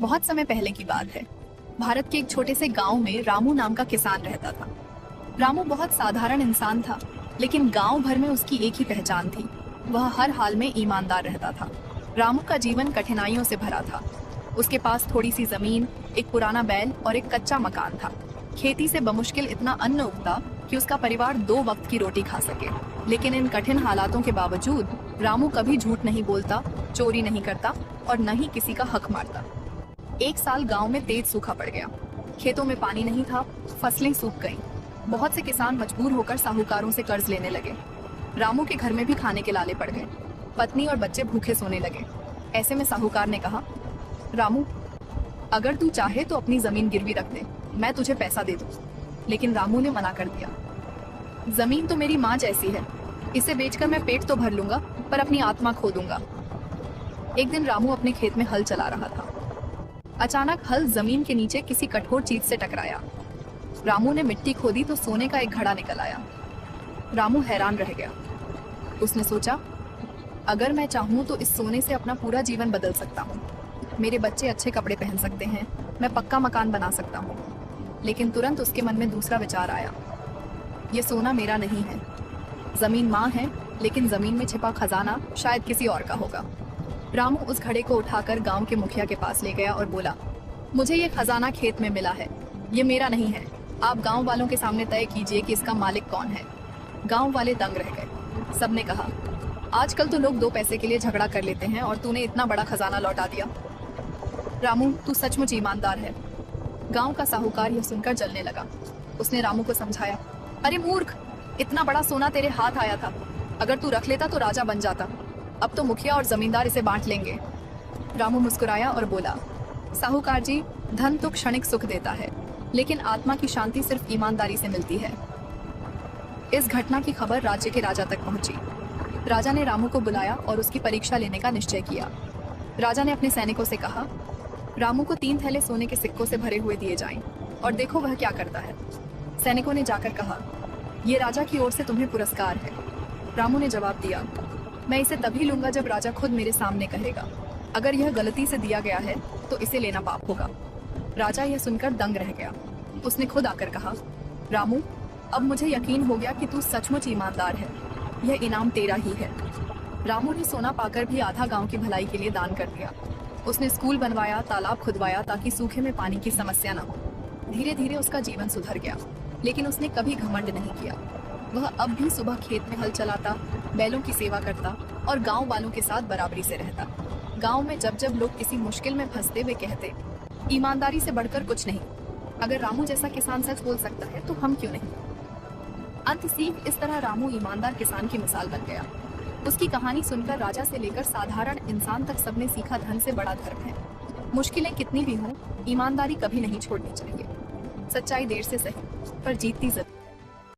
बहुत समय पहले की बात है। भारत के एक छोटे से गांव में रामू नाम का किसान रहता था। रामू बहुत साधारण इंसान था, लेकिन गांव भर में उसकी एक ही पहचान थी। वह हर हाल में ईमानदार रहता था। रामू का जीवन कठिनाइयों से भरा था। उसके पास थोड़ी सी जमीन, एक पुराना बैल और एक कच्चा मकान था। खेती से बमुश्किल इतना अन्न उगता कि उसका परिवार 2 वक्त की रोटी खा सके। लेकिन इन कठिन हालातों के बावजूद रामू कभी झूठ नहीं बोलता, चोरी नहीं करता और न ही किसी का हक मारता। एक साल गांव में तेज सूखा पड़ गया। खेतों में पानी नहीं था, फसलें सूख गईं। बहुत से किसान मजबूर होकर साहूकारों से कर्ज लेने लगे। रामू के घर में भी खाने के लाले पड़ गए। पत्नी और बच्चे भूखे सोने लगे। ऐसे में साहूकार ने कहा, रामू, अगर तू चाहे तो अपनी जमीन गिरवी रख दे, मैं तुझे पैसा दे दूं। लेकिन रामू ने मना कर दिया। जमीन तो मेरी माँ जैसी है, इसे बेचकर मैं पेट तो भर लूंगा, पर अपनी आत्मा खो दूंगा। एक दिन रामू अपने खेत में हल चला रहा था। अचानक हल जमीन के नीचे किसी कठोर चीज से टकराया। रामू ने मिट्टी खोदी तो सोने का एक घड़ा निकल आया। रामू हैरान रह गया। उसने सोचा, अगर मैं चाहूं तो इस सोने से अपना पूरा जीवन बदल सकता हूँ। मेरे बच्चे अच्छे कपड़े पहन सकते हैं, मैं पक्का मकान बना सकता हूँ। लेकिन तुरंत उसके मन में दूसरा विचार आया। ये सोना मेरा नहीं है। जमीन माँ है, लेकिन जमीन में छिपा खजाना शायद किसी और का होगा। रामू उस घड़े को उठाकर गांव के मुखिया के पास ले गया और बोला, मुझे ये खजाना खेत में मिला है, ये मेरा नहीं है। आप गांव वालों के सामने तय कीजिए कि इसका मालिक कौन है। गांव वाले दंग रह गए। सबने कहा, आजकल तो लोग 2 पैसे के लिए झगड़ा कर लेते हैं और तूने इतना बड़ा खजाना लौटा दिया। रामू, तू सचमुच ईमानदार है। गांव का साहूकार यह सुनकर जलने लगा। उसने रामू को समझाया, अरे मूर्ख, इतना बड़ा सोना तेरे हाथ आया था, अगर तू रख लेता तो राजा बन जाता। अब तो मुखिया और जमींदार इसे बांट लेंगे। रामू मुस्कुराया और बोला, साहूकार जी, धन तो क्षणिक सुख देता है, लेकिन आत्मा की शांति सिर्फ ईमानदारी से मिलती है। इस घटना की खबर राज्य के राजा तक पहुंची। राजा ने रामू को बुलाया और उसकी परीक्षा लेने का निश्चय किया। राजा ने अपने सैनिकों से कहा, रामू को 3 थैले सोने के सिक्कों से भरे हुए दिए जाएं और देखो वह क्या करता है। सैनिकों ने जाकर कहा, ये राजा की ओर से तुम्हें पुरस्कार है। रामू ने जवाब दिया, मैं इसे तभी लूंगा जब राजा खुद मेरे सामने कहेगा। अगर यह गलती से दिया गया है तो इसे लेना पाप होगा। राजा यह सुनकर दंग रह गया। उसने खुद आकर कहा, रामू, अब मुझे यकीन हो गया कि तू सचमुच ईमानदार है। यह इनाम तेरा ही है। रामू ने सोना पाकर भी आधा गांव की भलाई के लिए दान कर दिया। उसने स्कूल बनवाया, तालाब खुदवाया ताकि सूखे में पानी की समस्या न हो। धीरे धीरे उसका जीवन सुधर गया, लेकिन उसने कभी घमंड नहीं किया। वह अब भी सुबह खेत में हल चलाता, बैलों की सेवा करता और गांव वालों के साथ बराबरी से रहता। गांव में जब जब लोग किसी मुश्किल में फंसते वे कहते, ईमानदारी से बढ़कर कुछ नहीं। अगर रामू जैसा किसान सच बोल सकता है तो हम क्यों नहीं। अंत सीख इस तरह रामू ईमानदार किसान की मिसाल बन गया। उसकी कहानी सुनकर राजा से लेकर साधारण इंसान तक सबने सीखा, धन से बड़ा धर्म है। मुश्किलें कितनी भी हों, ईमानदारी कभी नहीं छोड़नी चाहिए। सच्चाई देर से सही, पर जीतती जरूर।